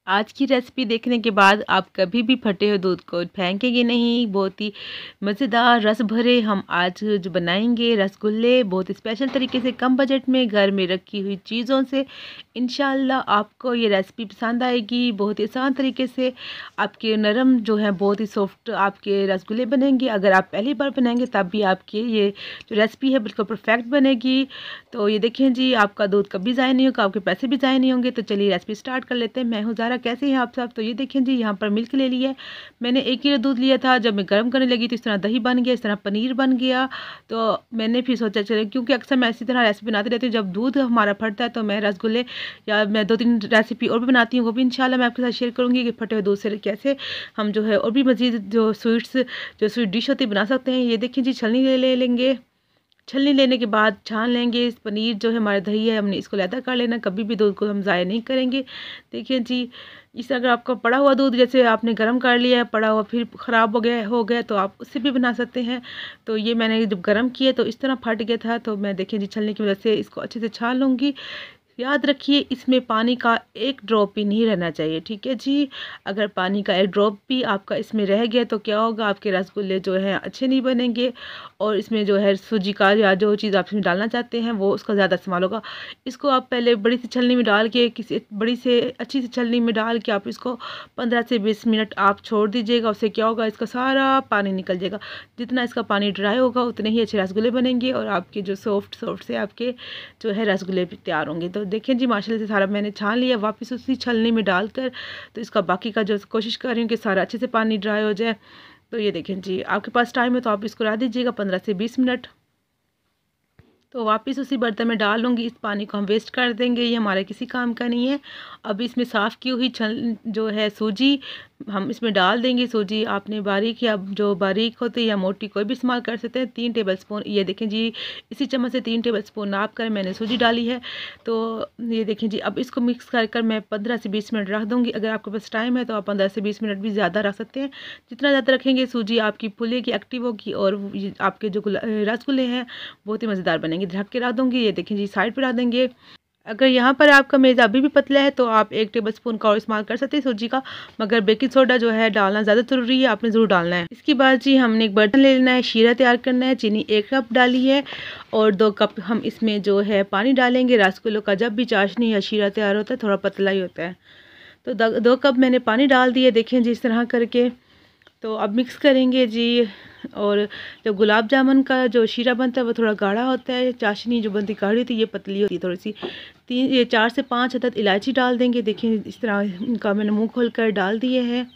आज की रेसिपी देखने के बाद आप कभी भी फटे हुए दूध को फेंकेंगे नहीं। बहुत ही मज़ेदार रस भरे हम आज जो बनाएंगे रसगुल्ले, बहुत स्पेशल तरीके से, कम बजट में, घर में रखी हुई चीज़ों से। इंशाल्लाह आपको ये रेसिपी पसंद आएगी। बहुत ही आसान तरीके से आपके नरम जो है बहुत ही सॉफ्ट आपके रसगुल्ले बनेंगे। अगर आप पहली बार बनाएंगे तब भी आपकी ये जो रेसिपी है बिल्कुल परफेक्ट बनेगी। तो ये देखें जी, आपका दूध कभी ज़ाया नहीं होगा, आपके पैसे भी ज़ाया नहीं होंगे। तो चलिए रेसिपी स्टार्ट कर लेते हैं। मैं हूँ ज़ारा, कैसे हैं आप सब। तो ये देखें जी, यहाँ पर मिल्क ले लिया है मैंने। 1 किलो दूध लिया था। जब मैं गर्म करने लगी तो इस तरह दही बन गया, इस तरह पनीर बन गया। तो मैंने फिर सोचा चले, क्योंकि अक्सर मैं इसी तरह रेसिपी बनाती रहती हूँ। जब दूध हमारा फटता है तो मैं रसगुल्ले या मैं 2-3 रेसिपी और भी बनाती हूँ, वो भी इंशाल्लाह मैं आपके साथ शेयर करूँगी कि फटे हुए दूध से कैसे हम जो है और भी मज़ीद जो स्वीट डिश होती है बना सकते हैं। ये देखिए जी, छलनी ले लेंगे। छलनी लेने के बाद छान लेंगे। इस पनीर जो है हमारा दही है, हमने इसको लैदा कर लेना। कभी भी दूध को हम ज़ाया नहीं करेंगे। देखिए जी, इस अगर आपका पड़ा हुआ दूध जैसे आपने गर्म कर लिया है, पड़ा हुआ फिर ख़राब हो गया तो आप उससे भी बना सकते हैं। तो ये मैंने जब गर्म किया तो इस तरह फट गया था। तो मैं देखिए जी, छलनी की वजह से इसको अच्छे से छान लूँगी। याद रखिए, इसमें पानी का एक ड्रॉप भी नहीं रहना चाहिए, ठीक है जी। अगर पानी का एक ड्रॉप भी आपका इसमें रह गया तो क्या होगा, आपके रसगुल्ले जो हैं अच्छे नहीं बनेंगे। और इसमें जो है सूजी का या जो चीज़ आप इसमें डालना चाहते हैं वो उसका ज़्यादा इस्तेमाल होगा। इसको आप पहले बड़ी सी छलनी में डाल के, किसी बड़ी से अच्छी सी छलनी में डाल के आप इसको 15 से 20 मिनट आप छोड़ दीजिएगा। उससे क्या होगा, इसका सारा पानी निकल जाएगा। जितना इसका पानी ड्राई होगा उतने ही अच्छे रसगुल्ले बनेंगे और आपके जो सॉफ्ट से आपके जो है रसगुल्ले भी तैयार होंगे। तो देखें जी, माशाल्लाह से सारा मैंने छान लिया वापस उसी छलनी में डालकर। तो इसका बाकी का जो कोशिश कर रही हूँ कि सारा अच्छे से पानी ड्राई हो जाए। तो ये देखें जी, आपके पास टाइम है तो आप इसको रख दीजिएगा 15 से 20 मिनट। तो वापस उसी बर्तन में डाल लूँगी। इस पानी को हम वेस्ट कर देंगे, ये हमारे किसी काम का नहीं है। अब इसमें साफ़ की हुई जो है सूजी हम इसमें डाल देंगे। सूजी आपने बारीक या जो बारीक होती है या मोटी कोई भी इस्तेमाल कर सकते हैं। 3 टेबलस्पून, ये देखें जी, इसी चम्मच से 3 टेबलस्पून नाप कर मैंने सूजी डाली है। तो ये देखें जी, अब इसको मिक्स कर मैं 15 से 20 मिनट रख दूँगी। अगर आपके पास टाइम है तो आप 15 से 20 मिनट भी ज़्यादा रख सकते हैं। जितना ज़्यादा रखेंगे सूजी आपकी फूलेगी, एक्टिव होगी और आपके जो रसगुल्ले हैं बहुत ही मज़ेदार बनेंगे। ढक के रख दूँगी। ये देखें जी, साइड पे रख देंगे। अगर यहाँ पर आपका मेज़ अभी भी पतला है तो आप 1 टेबलस्पून का और इस्तेमाल कर सकते हैं सूजी का, मगर बेकिंग सोडा जो है डालना ज़्यादा ज़रूरी है, आपने ज़रूर डालना है। इसके बाद जी, हमने एक बर्तन ले लेना है, शीरा तैयार करना है। चीनी 1 कप डाली है और 2 कप हम इसमें जो है पानी डालेंगे। रसगुल्लों का जब भी चाशनी या शीरा तैयार होता है थोड़ा पतला ही होता है। तो 2 कप मैंने पानी डाल दिए, देखें जी, इस तरह करके। तो अब मिक्स करेंगे जी। और जो गुलाब जामुन का जो शीरा बनता है वो थोड़ा गाढ़ा होता है, चाशनी जो बनती गाढ़ी होती है, ये पतली होती है थोड़ी सी। 4 से 5 अदद इलायची डाल देंगे। देखिए इस तरह इनका मैंने मुंह खोल कर डाल दिए हैं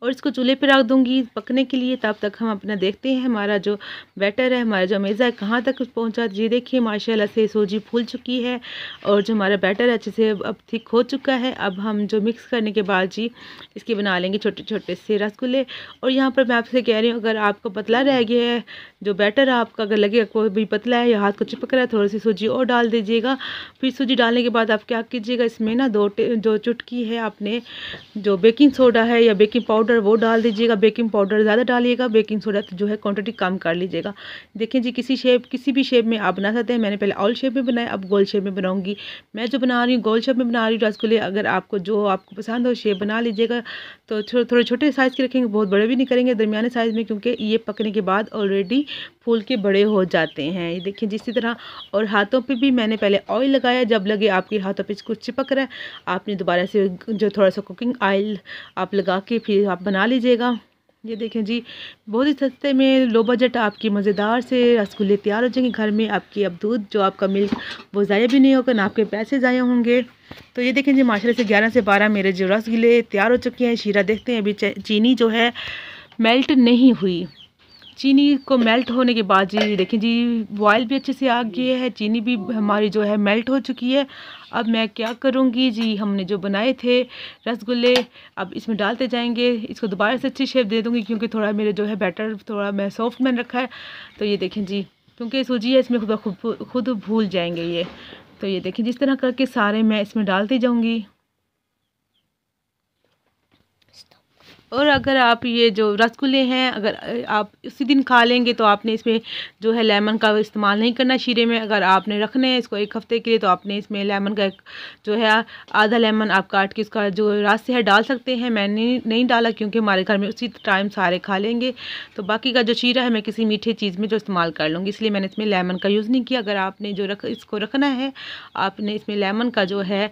और इसको चूल्हे पे रख दूंगी पकने के लिए। तब तक हम अपना देखते हैं हमारा जो बैटर है, हमारा जो मेज़ा है कहाँ तक पहुँचा। जी देखिए, माशाल्लाह से सूजी फूल चुकी है और जो हमारा बैटर है अच्छे से अब थिक हो चुका है। अब हम जो मिक्स करने के बाद जी इसके बना लेंगे छोटे छोटे से रसगुल्ले। और यहाँ पर मैं आपसे कह रही हूँ, अगर आपको पतला रह गया है जो बैटर है आपका, अगर लगेगा कोई भी पतला है या हाथ को चिपक रहा है, थोड़ी सी सूजी और डाल दीजिएगा। फिर सूजी डालने के बाद आप क्या कीजिएगा, इसमें ना जो चुटकी है आपने जो बेकिंग सोडा है या बेकिंग पाउडर वो डाल दीजिएगा। बेकिंग पाउडर ज़्यादा डालिएगा, बेकिंग सोडा जो है क्वांटिटी कम कर लीजिएगा। देखिए जी, किसी भी शेप में आप बना सकते हैं। मैंने पहले ऑल शेप में बनाया, अब गोल शेप में बनाऊंगी। मैं जो बना रही हूँ गोल शेप में बना रही हूँ रसगुल्ले। अगर आपको पसंद हो शेप बना लीजिएगा। तो थोड़े छोटे साइज़ के रखेंगे, बहुत बड़े भी नहीं करेंगे, दरमियाने साइज़ में, क्योंकि ये पकने के बाद ऑलरेडी फूल के बड़े हो जाते हैं। ये देखिए जिस तरह। और हाथों पे भी मैंने पहले ऑयल लगाया, जब लगे आपके हाथों पे कुछ चिपक रहा है आपने दोबारा से जो थोड़ा सा कुकिंग ऑयल आप लगा के फिर आप बना लीजिएगा। ये देखें जी, बहुत ही सस्ते में लो बजट आपकी मज़ेदार से रसगुल्ले तैयार हो जाएंगे घर में। आपकी अब दूध जो आपका मिल्क वो ज़ाया भी नहीं होगा, ना आपके पैसे ज़ाया होंगे। तो ये देखें जी, माशाल्लाह से 11 से 12 मेरे जो रसगुल्ले तैयार हो चुके हैं। शीरा देखते हैं, अभी चीनी जो है मेल्ट नहीं हुई। चीनी को मेल्ट होने के बाद जी देखिए जी, बॉयल भी अच्छे से आ गया है, चीनी भी हमारी जो है मेल्ट हो चुकी है। अब मैं क्या करूँगी जी, हमने जो बनाए थे रसगुल्ले अब इसमें डालते जाएंगे। इसको दोबारा से अच्छी शेप दे दूँगी, क्योंकि थोड़ा मेरे जो है बैटर थोड़ा मैं सॉफ्ट मैंने रखा है। तो ये देखें जी, क्योंकि सूजी है इसमें खुद भूल जाएंगे ये। तो ये देखें जिस तरह करके सारे मैं इसमें डालती जाऊँगी। और अगर आप ये जो रसगुल्ले हैं अगर आप उसी दिन खा लेंगे तो आपने इसमें जो है लेमन का इस्तेमाल नहीं करना शीरे में। अगर आपने रखने हैं इसको 1 हफ़्ते के लिए तो आपने इसमें लेमन का जो है आधा लेमन आप काट के उसका जो रस है डाल सकते हैं। मैंने नहीं डाला क्योंकि हमारे घर में उसी टाइम सारे खा लेंगे, तो बाकी का जो शीरा है मैं किसी मीठे चीज़ में जो इस्तेमाल कर लूँगी, इसलिए मैंने इसमें लेमन का यूज़ नहीं किया। अगर आपने जो इसको रखना है आपने इसमें लेमन का जो है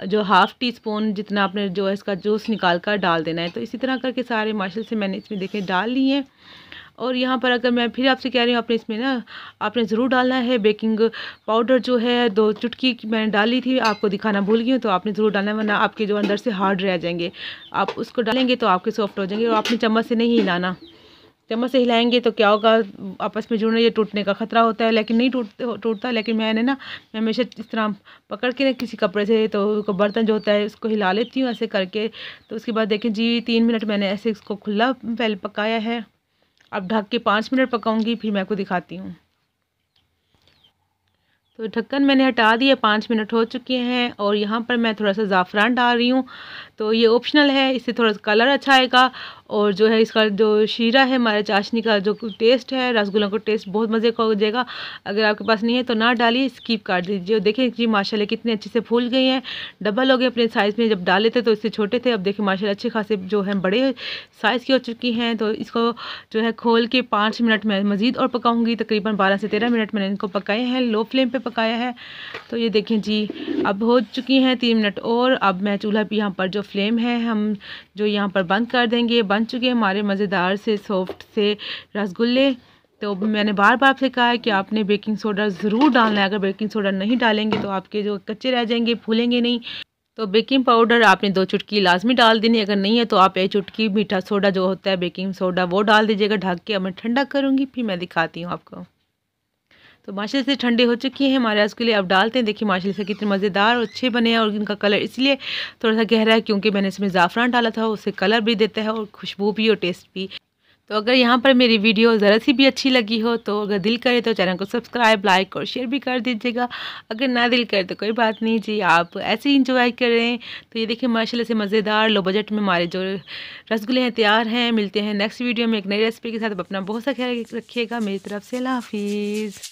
जो ½ टी स्पून जितना आपने जो है इसका जूस निकाल कर डाल देना है। तो इसी तरह करके सारे माशाल्लाह से मैंने इसमें देखे डाल लिए हैं। और यहाँ पर अगर मैं फिर आपसे कह रही हूँ आपने इसमें ना आपने ज़रूर डालना है बेकिंग पाउडर जो है 2 चुटकी की मैंने डाली थी, आपको दिखाना भूल गई हूँ, तो आपने ज़रूर डालना है वरना आपके जो अंदर से हार्ड रह जाएंगे। आप उसको डालेंगे तो आपके सॉफ्ट हो जाएंगे। और आपने चम्मच से नहीं हिलाना, चम्मच से हिलाएंगे तो क्या होगा आपस में जुड़ने या टूटने का ख़तरा होता है, लेकिन नहीं टूटता। लेकिन मैं हमेशा इस तरह पकड़ के किसी कपड़े से तो बर्तन जो होता है उसको हिला लेती हूँ ऐसे करके। तो उसके बाद देखें जी 3 मिनट मैंने ऐसे इसको खुला पहले पकाया है। अब ढक के 5 मिनट पकाऊंगी, फिर मैं आपको दिखाती हूँ। तो ढक्कन मैंने हटा दिया, 5 मिनट हो चुके हैं। और यहाँ पर मैं थोड़ा सा ज़ाफ़रान डाल रही हूँ, तो ये ऑप्शनल है, इससे थोड़ा सा कलर अच्छा आएगा। और जो है इसका जो शीरा है हमारे चाशनी का जो टेस्ट है रसगुल्लों का टेस्ट बहुत मज़े का हो जाएगा। अगर आपके पास नहीं है तो ना डालिए, स्किप कर दीजिए। देखिए जी माशाल्लाह कितने अच्छे से फूल गई हैं, डबल हो गए अपने साइज़ में। जब डाले थे तो इससे छोटे थे, अब देखिए माशाल्लाह अच्छे खासे जो है बड़े साइज़ की हो चुकी हैं। तो इसको जो है खोल के 5 मिनट में मज़ीद और पकाऊंगी, तकरीबन 12 से 13 मिनट मैंने इनको पकाए हैं, लो फ्लेम पे पकाया है। तो ये देखें जी अब हो चुकी हैं 3 मिनट और। अब मैं चूल्हा पे यहाँ पर जो फ्लेम है हम जो यहाँ पर बंद कर देंगे। बन चुके हैं हमारे मज़ेदार से सॉफ्ट से रसगुल्ले। तो मैंने बार बार आपसे कहा है कि आपने बेकिंग सोडा ज़रूर डालना है, अगर बेकिंग सोडा नहीं डालेंगे तो आपके जो कच्चे रह जाएंगे, फूलेंगे नहीं। तो बेकिंग पाउडर आपने 2 चुटकी लाजमी डाल देनी, अगर नहीं है तो आप 1 चुटकी मीठा सोडा जो होता है बेकिंग सोडा वो डाल दीजिएगा ढक के। अब मैं ठंडा करूँगी फिर मैं दिखाती हूँ आपको। तो माशाल्लाह से ठंडे हो चुकी हैं हमारे उसके लिए अब डालते हैं। देखिए माशाल्लाह से कितने मज़ेदार और अच्छे बने हैं। और इनका कलर इसलिए थोड़ा सा गहरा है क्योंकि मैंने इसमें ज़ाफ़रान डाला था, उससे कलर भी देता है और खुशबू भी और टेस्ट भी। तो अगर यहाँ पर मेरी वीडियो ज़रा सी भी अच्छी लगी हो तो अगर दिल करे तो चैनल को सब्सक्राइब, लाइक और शेयर भी कर दीजिएगा। अगर ना दिल करे तो कोई बात नहीं जी, आप ऐसे ही इंजॉय करें। तो ये देखिए माशाल्लाह से मज़ेदार लो बजट में हमारे जो रसगुल्ले हैं तैयार हैं। मिलते हैं नेक्स्ट वीडियो में एक नई रेसिपी के साथ। अपना बहुत सा ख्याल रखिएगा। मेरी तरफ से अल्लाह हाफिज़।